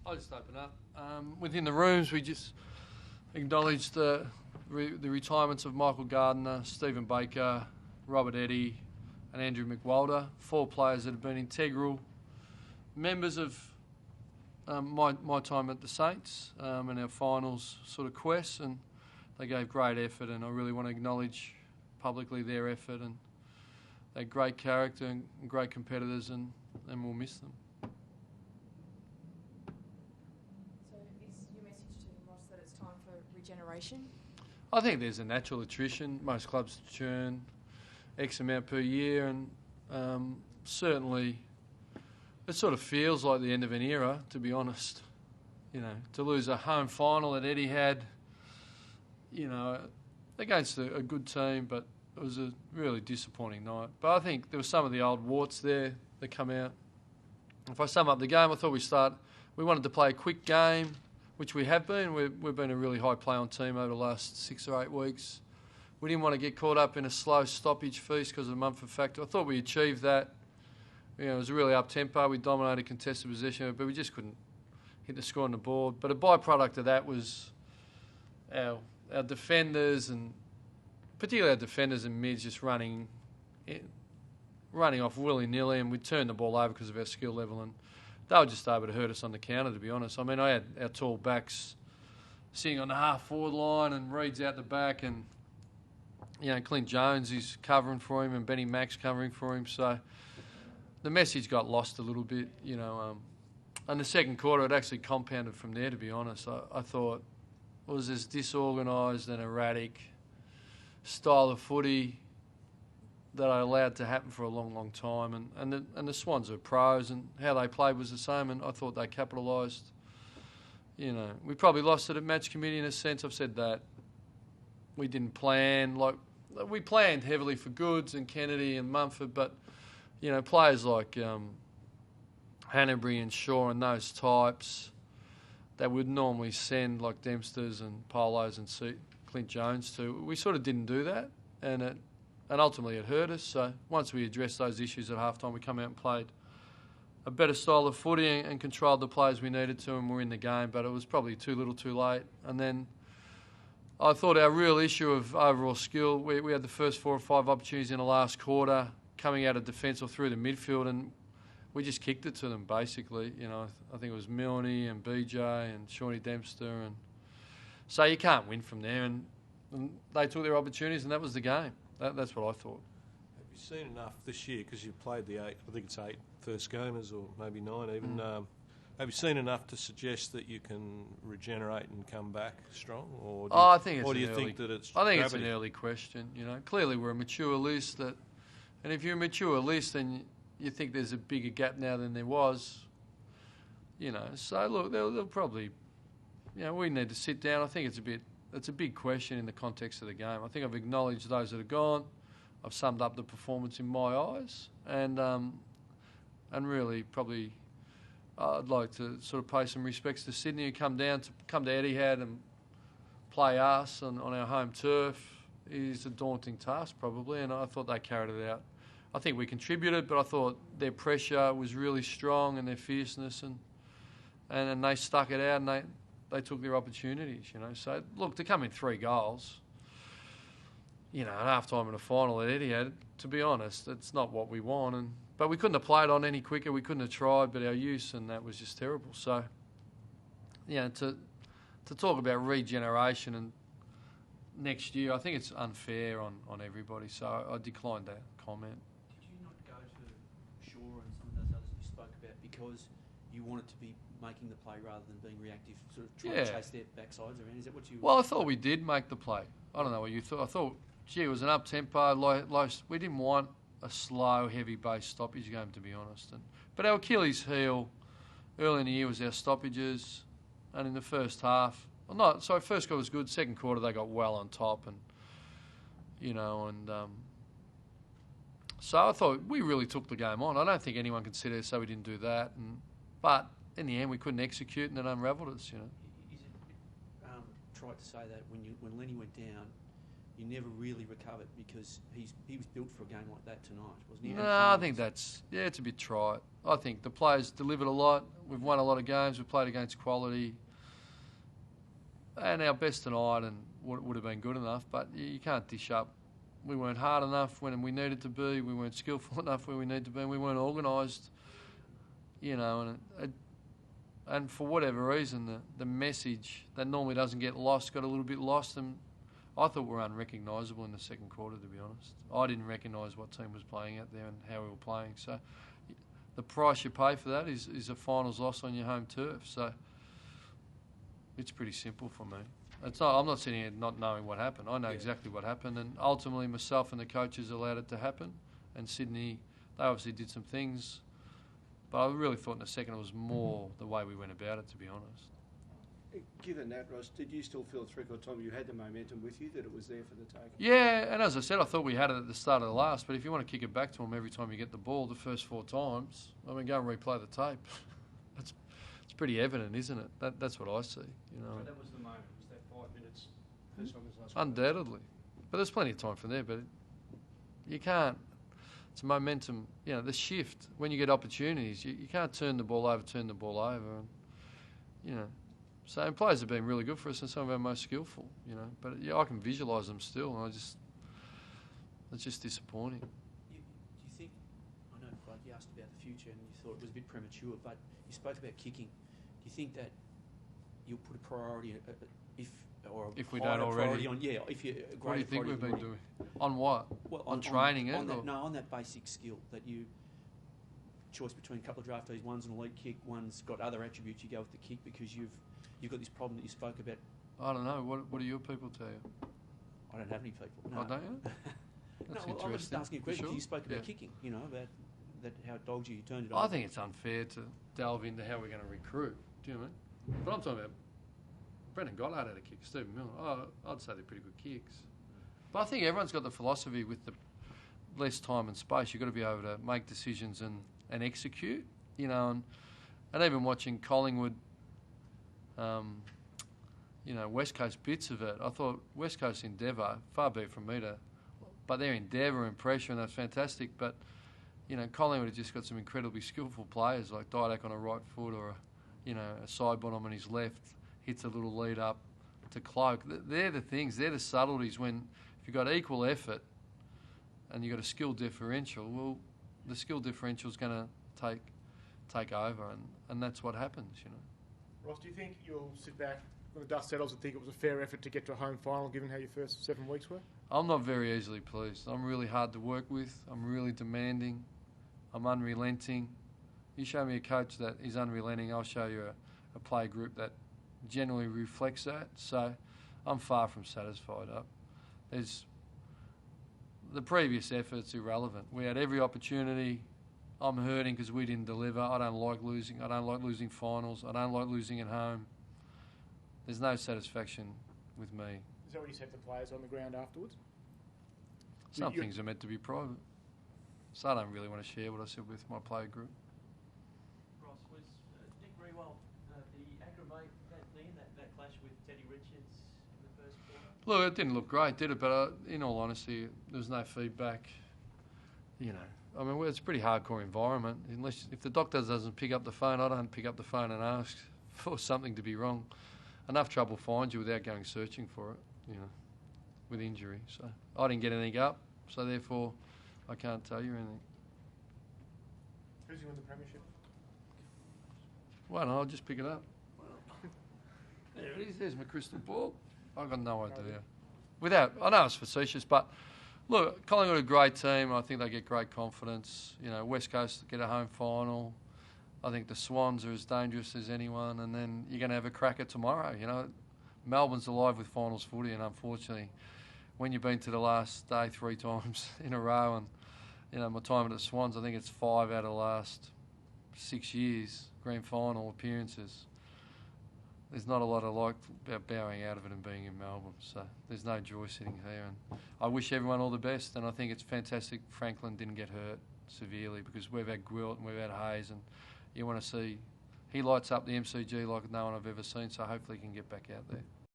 I'll just open up. Within the rooms, we just acknowledged the retirements of Michael Gardner, Stephen Baker, Robert Eddy and Andrew McWalter, 4 players that have been integral members of my time at the Saints and our finals sort of quest, and they gave great effort, and I really want to acknowledge publicly their effort, and they're great character and great competitors, and we'll miss them. So is your message to Ross that it's time for regeneration? I think there's a natural attrition. Most clubs churn X amount per year, and certainly it sort of feels like the end of an era, to be honest. You know, to lose a home final that Eddie had, you know, against a good team, but it was a really disappointing night. But I think there were some of the old warts there that come out. If I sum up the game, I thought we wanted to play a quick game, which we have been. We've been a really high play-on team over the last 6 or 8 weeks. We didn't want to get caught up in a slow stoppage feast because of the Mumford factor. I thought we achieved that. You know, it was a really up-tempo. We dominated contested possession, but we just couldn't hit the score on the board. But a byproduct of that was our defenders, and particularly our defenders and mids, just running off willy-nilly, and we'd turn the ball over because of our skill level, and they were just able to hurt us on the counter, to be honest. I mean, I had our tall backs sitting on the half-forward line, and Reed's out the back, and, you know, Clint Jones is covering for him, and Benny Mack's covering for him, so the message got lost a little bit, you know. And the second quarter, it actually compounded from there, to be honest. I thought it was as disorganised and erratic style of footy that I allowed to happen for a long, long time. And the Swans are pros, and how they played was the same, and I thought they capitalised. You know, we probably lost it at match committee in a sense. I've said that. We didn't plan. Like, we planned heavily for Goods and Kennedy and Mumford, but, you know, players like Hanbury and Shaw and those types that would normally send, like Dempsters and Polos and Clint Jones to, we sort of didn't do that, and ultimately it hurt us. So once we addressed those issues at halftime, we come out and played a better style of footy and controlled the players we needed to, and we're in the game, but it was probably too little too late. And then I thought our real issue of overall skill, we had the first 4 or 5 opportunities in the last quarter coming out of defence or through the midfield, and we just kicked it to them, basically. You know, I think it was Milne and BJ and Shawnee Dempster, and so you can't win from there, and they took their opportunities, and that was the game. That's what I thought. Have you seen enough this year, because you've played the 8, I think it's 8 first gamers, or maybe 9 even, have you seen enough to suggest that you can regenerate and come back strong? Or do you think that it's I think it's an early question. You know, clearly we're a mature list, and if you're a mature list, then you think there's a bigger gap now than there was. You know, so look, they'll probably, you know, we need to sit down. I think it's a big question in the context of the game. I think I've acknowledged those that are gone. I've summed up the performance in my eyes, and really probably I'd like to sort of pay some respects to Sydney, who come to Etihad and play us on our home turf is a daunting task probably, and I thought they carried it out. I think we contributed, but I thought their pressure was really strong and their fierceness, and they stuck it out, and they took their opportunities, you know. So, look, to come in 3 goals, you know, at half-time in a final at Etihad, to be honest, it's not what we want. But we couldn't have played on any quicker. We couldn't have tried, but our use and that was just terrible. So, you know, to talk about regeneration and next year, I think it's unfair on everybody. So I declined that comment. Did you not go to Shaw and some of those others you spoke about because you wanted to be making the play rather than being reactive, sort of trying to chase their backsides around? Is that what you... Well, I thought we did make the play. I don't know what you thought. I thought, gee, it was an up-tempo, low. We didn't want a slow, heavy-based stoppage game, to be honest. But our Achilles heel early in the year was our stoppages, and in the first half... first quarter was good. Second quarter, they got well on top, and, you know, so I thought we really took the game on. I don't think anyone can sit there and say we didn't do that, but in the end, we couldn't execute, and it unravelled us, you know. Is it tried to say that when Lenny went down, you never really recovered because he was built for a game like that tonight, wasn't he? No, I think it's a bit trite. I think the players delivered a lot. We've won a lot of games. We've played against quality. And our best tonight and would have been good enough, but you can't dish up. We weren't hard enough when we needed to be. We weren't skillful enough where we needed to be. And we weren't organised, and for whatever reason, the message that normally doesn't get lost got a little bit lost. And I thought we were unrecognisable in the second quarter, to be honest. I didn't recognise what team was playing out there and how we were playing. So the price you pay for that is a finals loss on your home turf. So it's pretty simple for me. I'm not sitting here not knowing what happened. I know exactly what happened, and ultimately myself and the coaches allowed it to happen. And Sydney, they obviously did some things, but I really thought in the second it was more the way we went about it, to be honest. Given that, Ross, did you still feel three-quarter time you had the momentum with you, that it was there for the taking? Yeah, and as I said, I thought we had it at the start of the last, but if you want to kick it back to them every time you get the ball, the first 4 times, go and replay the tape. It's pretty evident, isn't it? That's what I see. So that was the moment. Was that 5 minutes? First time was last Undoubtedly. But there's plenty of time from there, but you can't. It's momentum. The shift, when you get opportunities, you can't turn the ball over. And, so players have been really good for us and some of our most skillful, But I can visualise them still, and it's just disappointing. Do you think, I know you asked about the future and you thought it was a bit premature, but you spoke about kicking. Do you think that you'll put a priority if we don't already? What do you think we've been doing? On what? Well, on training, on that basic skill that you choice between a couple of draftees. One's an elite kick, one's got other attributes. You go with the kick because you've got this problem that you spoke about. I don't know. What do your people tell you? I don't have any people. No. Oh, don't you? That's interesting. I was just asking a question. Sure. You spoke about kicking. About that how it dogged you turned it on. I think it's unfair to delve into how we're going to recruit. Do you know what I mean? But I'm talking about Brendan Goddard had a kick, Stephen Miller. I'd say they're pretty good kicks. But I think everyone's got the philosophy with the less time and space. You've got to be able to make decisions and execute. And even watching Collingwood, West Coast bits of it. I thought West Coast endeavour, far be it from me but their endeavour and pressure, and that's fantastic. But Collingwood have just got some incredibly skillful players like Didak on a right foot or a side bottom on his left, hits a little lead up to cloak. They're the things, they're the subtleties when if you've got equal effort and you've got a skill differential, well, the skill differential is going to take over, and that's what happens, Ross, do you think you'll sit back when the dust settles and think it was a fair effort to get to a home final given how your first 7 weeks were? I'm not very easily pleased. I'm really hard to work with. I'm really demanding. I'm unrelenting. You show me a coach that is unrelenting, I'll show you a play group that generally reflects that. So I'm far from satisfied. The previous effort's irrelevant. We had every opportunity. I'm hurting because we didn't deliver. I don't like losing. I don't like losing finals. I don't like losing at home. There's no satisfaction with me. Is that what you said to players on the ground afterwards? Some things are meant to be private. So I don't really want to share what I said with my player group. Ross, was Nick Rewell the aggravate that clash with Teddy Richards in the first quarter? Look, it didn't look great, did it? But in all honesty, there was no feedback. It's a pretty hardcore environment. If the doctor doesn't pick up the phone, I don't pick up the phone and ask for something to be wrong. Enough trouble finds you without going searching for it, with injury. So I didn't get anything up, so therefore I can't tell you anything. Who's you in the premiership? Well, no, I'll just pick it up. There it is. There's my crystal ball. I've got no idea. I know it's facetious, but look, Collingwood are a great team. I think they get great confidence. West Coast get a home final. I think the Swans are as dangerous as anyone, and then you're going to have a cracker tomorrow. Melbourne's alive with finals footy, and unfortunately, when you've been to the last day 3 times in a row, and my time at the Swans, I think it's 5 out of the last 6 years grand final appearances. There's not a lot I like about bowing out of it and being in Melbourne, so there's no joy sitting here. And I wish everyone all the best, and I think it's fantastic Franklin didn't get hurt severely because we've had Gwilt and we've had Hayes, and you want to see he lights up the MCG like no one I've ever seen, so hopefully he can get back out there.